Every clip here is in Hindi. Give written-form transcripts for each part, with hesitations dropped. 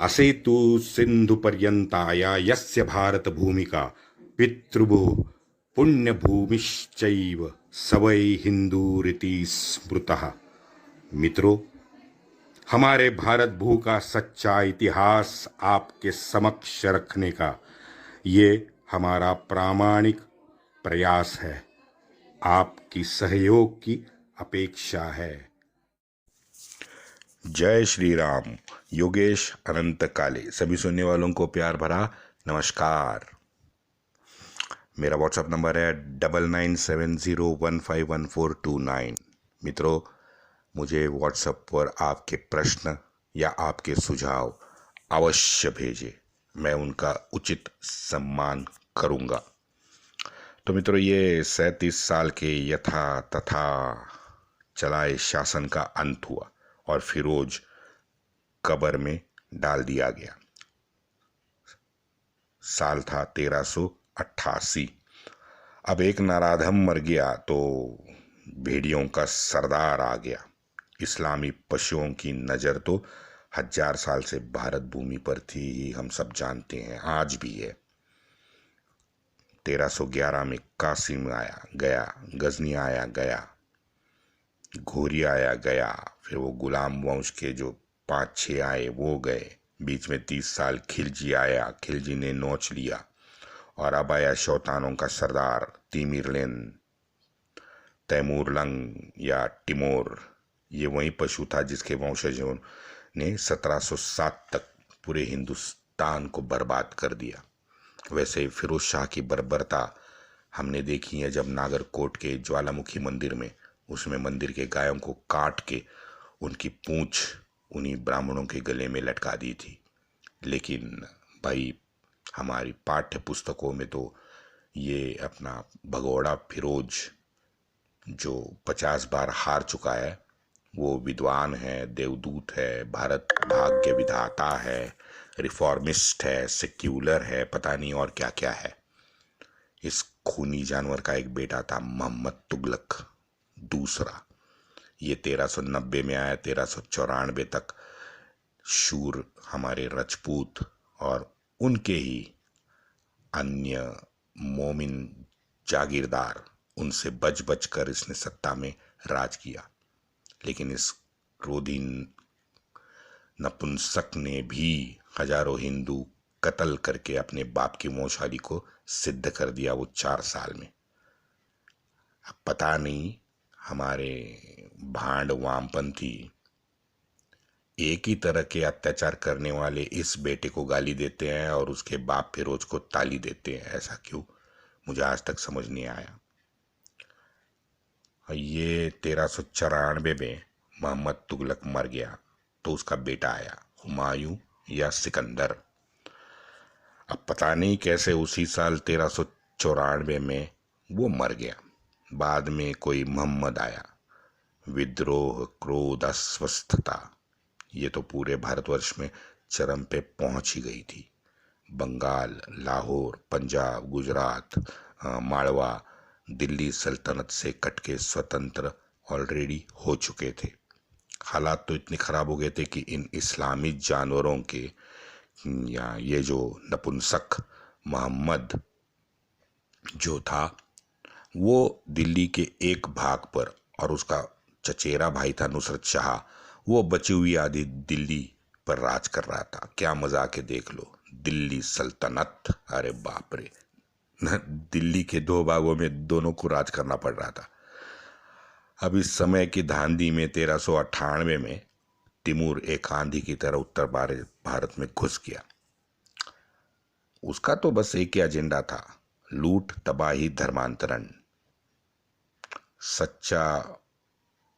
असेतु सिन्धुपर्यन्ताया यस्य भारतभूमिका पितृभूः पुण्यभूमिश्चैव स वै हिन्दूरिति स्मृतः। मित्रों, हमारे भारत भू का सच्चा इतिहास आपके समक्ष रखने का ये हमारा प्रामाणिक प्रयास है। आपकी सहयोग की अपेक्षा है। जय श्री राम। योगेश अनंत काले सभी सुनने वालों को प्यार भरा नमस्कार। मेरा व्हाट्सएप नंबर है 9970151429। मित्रों, मुझे व्हाट्सएप पर आपके प्रश्न या आपके सुझाव अवश्य भेजें, मैं उनका उचित सम्मान करूंगा। तो मित्रों, ये 37 साल के यथा तथा चलाए शासन का अंत हुआ और फिरोज कब्र में डाल दिया गया। साल था 1388। अब एक नराधम मर गया तो भेड़ियों का सरदार आ गया। इस्लामी पशुओं की नज़र तो 1000 साल से भारत भूमि पर थी ही, हम सब जानते हैं, आज भी है। 1311 में कासिम आया गया, गजनी आया गया, घोरी आया गया, फिर वो गुलाम वंश के जो 5-6 आए वो गए। बीच में 30 साल खिलजी आया, खिलजी ने नोच लिया। और अब आया शौतानों का सरदार तिमिरलेन, तैमूरलंग या टिमोर। ये वही पशु था जिसके वंशजों ने 1707 तक पूरे हिंदुस्तान को बर्बाद कर दिया। वैसे फिरोज शाह की बर्बरता हमने देखी है जब नागरकोट के ज्वालामुखी मंदिर में उसमें मंदिर के गायों को काट के उनकी पूंछ उन्हीं ब्राह्मणों के गले में लटका दी थी। लेकिन भाई, हमारी पाठ्य पुस्तकों में तो ये अपना भगोड़ा फिरोज जो 50 बार हार चुका है, वो विद्वान है, देवदूत है, भारत भाग्य विधाता है, रिफॉर्मिस्ट है, सेक्युलर है, पता नहीं और क्या क्या है। इस खूनी जानवर का एक बेटा था मोहम्मद तुगलक दूसरा। ये 1390 में आया, 1394 तक शूर हमारे राजपूत और उनके ही अन्य मोमिन जागीरदार, उनसे बच बच कर इसने सत्ता में राज किया। लेकिन इस क्रोधी नपुंसक ने भी हजारों हिंदू कत्ल करके अपने बाप की वंशावली को सिद्ध कर दिया वो 4 साल में। अब पता नहीं हमारे भांड वामपंथी एक ही तरह के अत्याचार करने वाले इस बेटे को गाली देते हैं और उसके बाप फिरोज को ताली देते हैं। ऐसा क्यों, मुझे आज तक समझ नहीं आया। ये 1394 में मोहम्मद तुगलक मर गया तो उसका बेटा आया, हुमायूं या सिकंदर। अब पता नहीं कैसे उसी साल 1394 में वो मर गया। बाद में कोई मोहम्मद आया। विद्रोह, क्रोध, अस्वस्थता, ये तो पूरे भारतवर्ष में चरम पे पहुंच ही गई थी। बंगाल, लाहौर, पंजाब, गुजरात, मालवा दिल्ली सल्तनत से कटके स्वतंत्र ऑलरेडी हो चुके थे। हालात तो इतने खराब हो गए थे कि इन इस्लामी जानवरों के या ये जो नपुंसक मोहम्मद जो था वो दिल्ली के एक भाग पर, और उसका चचेरा भाई था नुसरत शाह, वो बची हुई आधी दिल्ली पर राज कर रहा था। क्या मजाक है, देख लो, दिल्ली सल्तनत, अरे बाप रे। दिल्ली के 2 भागों में दोनों को राज करना पड़ रहा था। अब इस समय की धांधी में 1398 में तिमूर एक आंधी की तरह उत्तर भारत में घुस गया। उसका तो बस एक ही एजेंडा था, लूट, तबाही, धर्मांतरण। सच्चा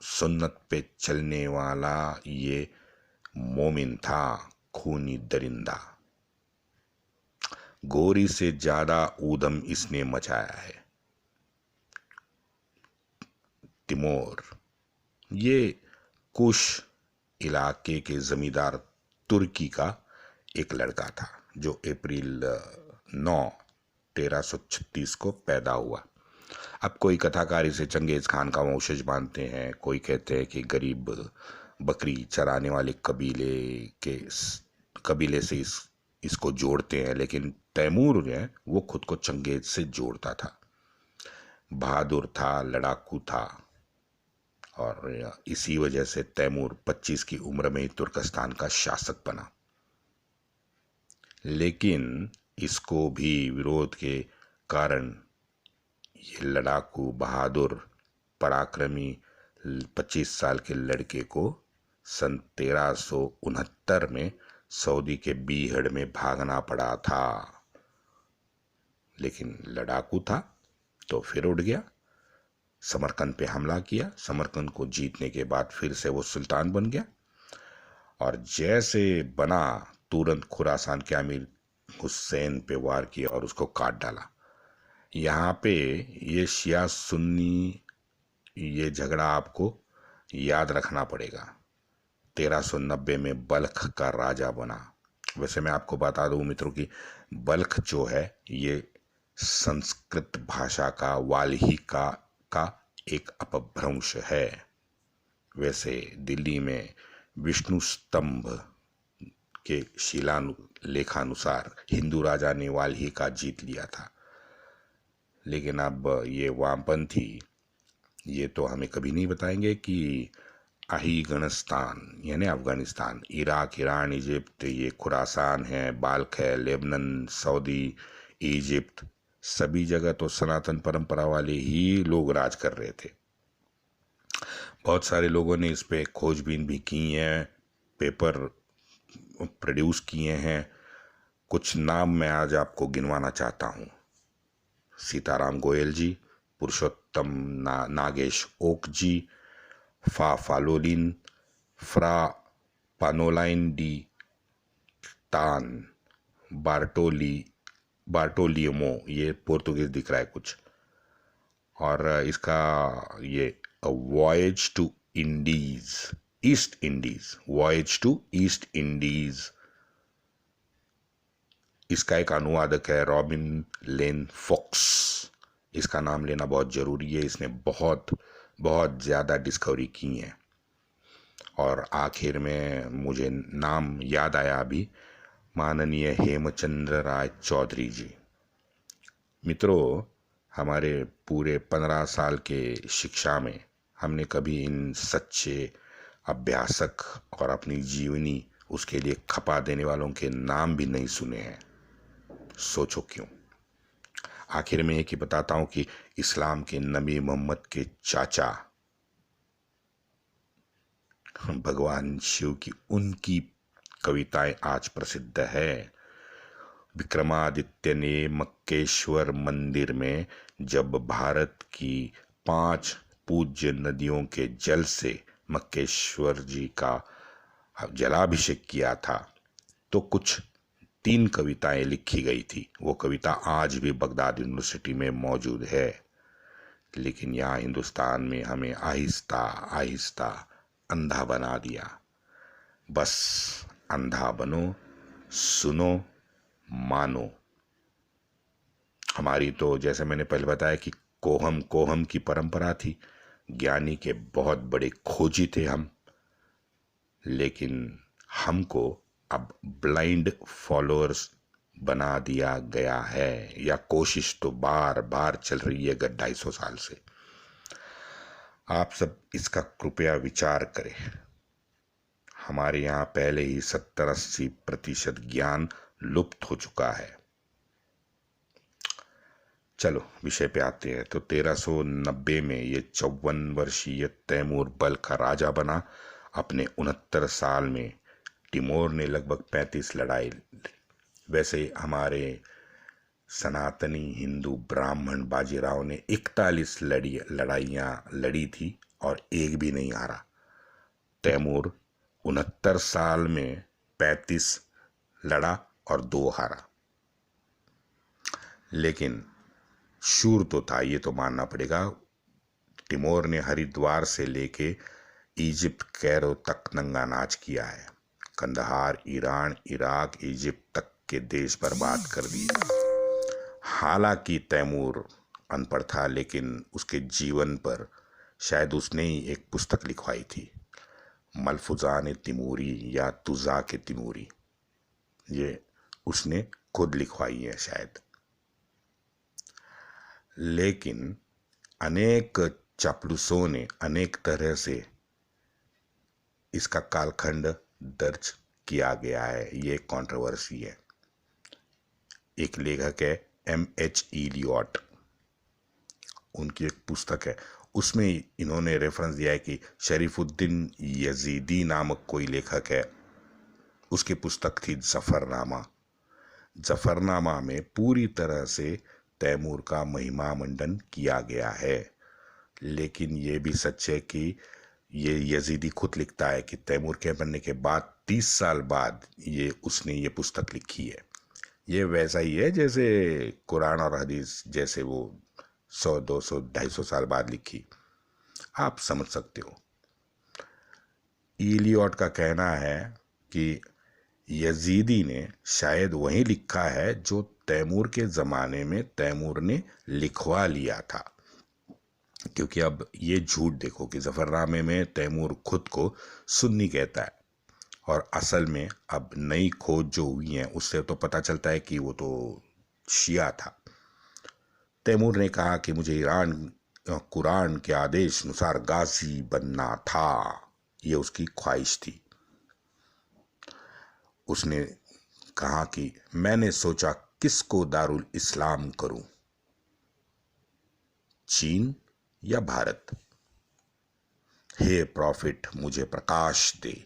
सुन्नत पे चलने वाला ये मोमिन था, खूनी दरिंदा। गोरी से ज्यादा ऊधम इसने मचाया है। तिमोर ये कुश इलाके के जमींदार तुर्की का एक लड़का था जो अप्रैल 9, 1336 को पैदा हुआ। अब कोई कथाकार इसे चंगेज खान का वंशज मानते हैं, कोई कहते हैं कि गरीब बकरी चराने वाले कबीले के कबीले से इसको जोड़ते हैं, लेकिन तैमूर जो है वो खुद को चंगेज से जोड़ता था। बहादुर था, लड़ाकू था, और इसी वजह से तैमूर 25 की उम्र में ही तुर्कस्तान का शासक बना। लेकिन इसको भी विरोध के कारण ये लड़ाकू, बहादुर, पराक्रमी 25 साल के लड़के को सन 1369 में सऊदी के बीहड़ में भागना पड़ा था। लेकिन लड़ाकू था तो फिर उठ गया, समरकंद पे हमला किया। समरकंद को जीतने के बाद फिर से वो सुल्तान बन गया, और जैसे बना तुरंत खुरासान के अमीर हुसैन पे वार किया और उसको काट डाला। यहाँ पे ये शिया सुन्नी ये झगड़ा आपको याद रखना पड़ेगा। 1390 में बल्ख का राजा बना। वैसे मैं आपको बता दूं मित्रों कि बल्ख जो है ये संस्कृत भाषा का का एक अपभ्रंश है। वैसे दिल्ली में विष्णु स्तंभ के शिलालेखानुसार हिंदू राजा ने वाल्ही का जीत लिया था। लेकिन अब ये वामपंथी ये तो हमें कभी नहीं बताएंगे कि अफगानिस्तान यानी अफगानिस्तान, इराक, ईरान, इजिप्ट, ये खुरासान है, बाल्ख है, लेबनान, सऊदी, इजिप्ट, सभी जगह तो सनातन परंपरा वाले ही लोग राज कर रहे थे। बहुत सारे लोगों ने इस पे खोजबीन भी की है, पेपर प्रोड्यूस किए हैं। कुछ नाम मैं आज आपको गिनवाना चाहता हूँ। सीताराम गोयल जी, पुरुषोत्तम नागेश ओक जी, फालोलिन, फ्रा पानोलाइन डी तान, बार्टोलियमो, ये पुर्तगाली दिख रहा है कुछ, और इसका ये voyage to Indies, East Indies, voyage to East Indies, इसका एक अनुवादक है रॉबिन लेन फॉक्स। इसका नाम लेना बहुत जरूरी है, इसने बहुत बहुत ज़्यादा डिस्कवरी की हैं। और आखिर में मुझे नाम याद आया अभी, माननीय हेमचंद्र राय चौधरी जी। मित्रों, हमारे पूरे 15 साल के शिक्षा में हमने कभी इन सच्चे अभ्यासक और अपनी जीवनी उसके लिए खपा देने वालों के नाम भी नहीं सुने हैं। सोचो क्यों। आखिर में एक ही बताता हूं कि इस्लाम के नबी मोहम्मद के चाचा भगवान शिव की उनकी कविताएं आज प्रसिद्ध है। विक्रमादित्य ने मक्केश्वर मंदिर में जब भारत की 5 पूज्य नदियों के जल से मक्केश्वर जी का जलाभिषेक किया था, तो कुछ 3 कविताएं लिखी गई थी। वो कविता आज भी बगदाद यूनिवर्सिटी में मौजूद है। लेकिन यहाँ हिंदुस्तान में हमें आहिस्ता आहिस्ता अंधा बना दिया। बस अंधा बनो, सुनो, मानो। हमारी तो जैसे मैंने पहले बताया कि कोहम की परंपरा थी, ज्ञानी के बहुत बड़े खोजी थे हम, लेकिन हमको अब ब्लाइंड फॉलोअर्स बना दिया गया है, या कोशिश तो बार बार चल रही है गत 250 साल से। आप सब इसका कृपया विचार करें। हमारे यहाँ पहले ही 70-80% ज्ञान लुप्त हो चुका है। चलो विषय पे आते हैं। तो 1390 में ये 54 वर्षीय तैमूर बल्ख का राजा बना। अपने 69 साल में टिमोर ने लगभग 35 लड़ाई। वैसे हमारे सनातनी हिंदू ब्राह्मण बाजीराव ने 41 लड़ाइयाँ लड़ी थी और एक भी नहीं हारा। तैमूर 69 साल में 35 लड़ा और 2 हारा। लेकिन शूर तो था, ये तो मानना पड़ेगा। टिमोर ने हरिद्वार से लेके इजिप्ट कैरो तक नंगा नाच किया है। कंदहार, ईरान, इराक, इजिप्ट तक के देश बर्बाद कर दिए। हालांकि तैमूर अनपढ़ था, लेकिन उसके जीवन पर शायद उसने ही एक पुस्तक लिखवाई थी, मलफुजान तिमूरी या तुजा के तिमूरी। ये उसने खुद लिखवाई है शायद। लेकिन अनेक चापलूसों ने अनेक तरह से इसका कालखंड दर्ज किया गया है। ये कंट्रोवर्सी है। एक लेखक है M.H. इलियट, उनकी एक पुस्तक है, उसमें इन्होंने रेफरेंस दिया है कि शरीफुद्दीन यजीदी नामक कोई लेखक है, उसकी पुस्तक थी जफरनामा। जफरनामा में पूरी तरह से तैमूर का महिमा मंडन किया गया है। लेकिन ये भी सच है कि ये यजीदी खुद लिखता है कि तैमूर के बनने के बाद 30 साल बाद उसने ये पुस्तक लिखी है। ये वैसा ही है जैसे कुरान और हदीस, जैसे वो 100, 200, 250 साल बाद लिखी, आप समझ सकते हो। इलियट का कहना है कि यजीदी ने शायद वही लिखा है जो तैमूर के ज़माने में तैमूर ने लिखवा लिया था। क्योंकि अब ये झूठ देखो कि जफरनामे में तैमूर खुद को सुन्नी कहता है, और असल में अब नई खोज जो हुई है उससे तो पता चलता है कि वो तो शिया था। तैमूर ने कहा कि मुझे कुरान के आदेश अनुसार गाजी बनना था, ये उसकी ख्वाहिश थी। उसने कहा कि मैंने सोचा किसको दारुल इस्लाम करूं, चीन या भारत। हे प्रॉफिट, मुझे प्रकाश दे,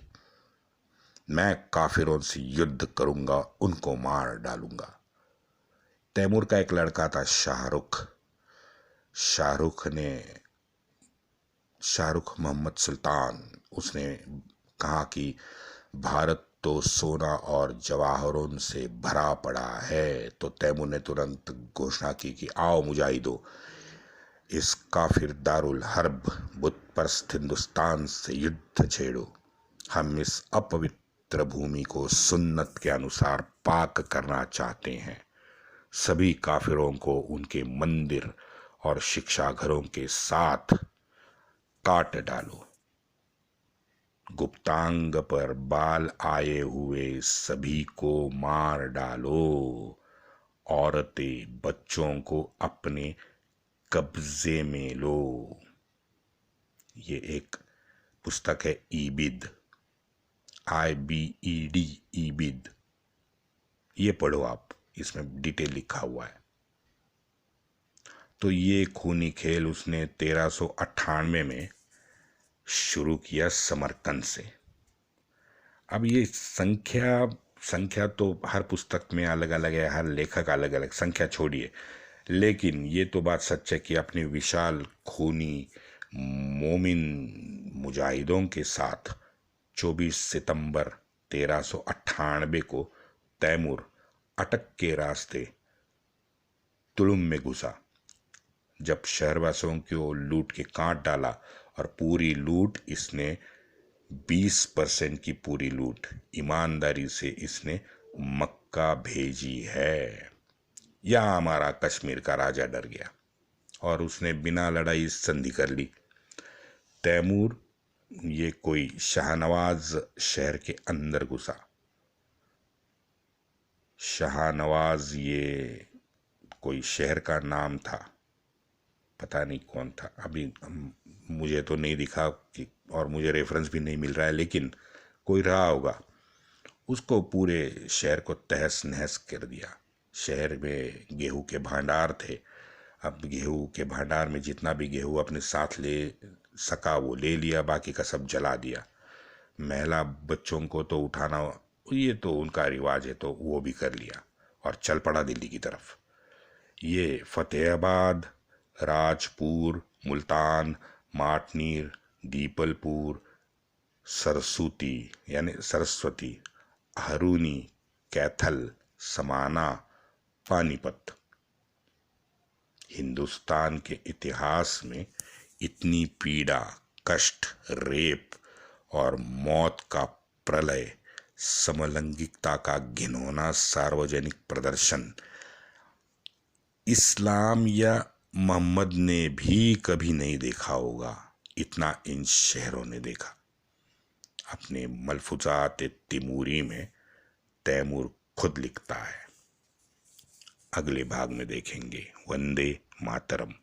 मैं काफिरों से युद्ध करूंगा, उनको मार डालूंगा। तैमूर का एक लड़का था शाहरुख। शाहरुख मोहम्मद सुल्तान, उसने कहा कि भारत तो सोना और जवाहरों से भरा पड़ा है। तो तैमूर ने तुरंत घोषणा की कि आओ मुजाहिदो, इस काफिर दारुल हर्ब बुत परस्त हिंदुस्तान से युद्ध छेड़ो। हम इस अपवित्र भूमि को सुन्नत के अनुसार पाक करना चाहते हैं। सभी काफिरों को उनके मंदिर और शिक्षाघरों के साथ काट डालो। गुप्तांग पर बाल आए हुए सभी को मार डालो। औरतें बच्चों को अपने कब्जे में लो। ये एक पुस्तक है ईबिद, IBED, ईबिद। ये पढ़ो आप, इसमें डिटेल लिखा हुआ है। तो ये खूनी खेल उसने 1398 में शुरू किया समरकंद से। अब ये संख्या तो हर पुस्तक में अलग अलग है, हर लेखक अलग अलग संख्या छोड़िए, लेकिन ये तो बात सच है कि अपनी विशाल खूनी मोमिन मुजाहिदों के साथ 24 सितंबर 1398 को तैमूर अटक के रास्ते तुलुम में घुसा। जब शहरवासियों को लूट के काट डाला, और पूरी लूट इसने 20% की पूरी लूट ईमानदारी से इसने मक्का भेजी है। यहाँ हमारा कश्मीर का राजा डर गया और उसने बिना लड़ाई संधि कर ली। तैमूर ये कोई शाहनवाज शहर के अंदर घुसा। शाहनवाज ये कोई शहर का नाम था, पता नहीं कौन था, अभी मुझे तो नहीं दिखा कि, और मुझे रेफरेंस भी नहीं मिल रहा है, लेकिन कोई रहा होगा। उसको पूरे शहर को तहस नहस कर दिया। शहर में गेहूं के भंडार थे। अब गेहूं के भंडार में जितना भी गेहूं अपने साथ ले सका वो ले लिया, बाकी का सब जला दिया। महिला बच्चों को तो उठाना, ये तो उनका रिवाज है, तो वो भी कर लिया और चल पड़ा दिल्ली की तरफ। ये फतेहाबाद, राजपुर, मुल्तान, माटनीर, दीपलपुर, सरसूती यानी सरस्वती, हरूनी, कैथल, समाना, पानीपत। हिंदुस्तान के इतिहास में इतनी पीड़ा, कष्ट, रेप और मौत का प्रलय, समलैंगिकता का घिनौना सार्वजनिक प्रदर्शन इस्लाम या मोहम्मद ने भी कभी नहीं देखा होगा, इतना इन शहरों ने देखा। अपने मलफूजात तिमूरी में तैमूर खुद लिखता है। अगले भाग में देखेंगे। वंदे मातरम।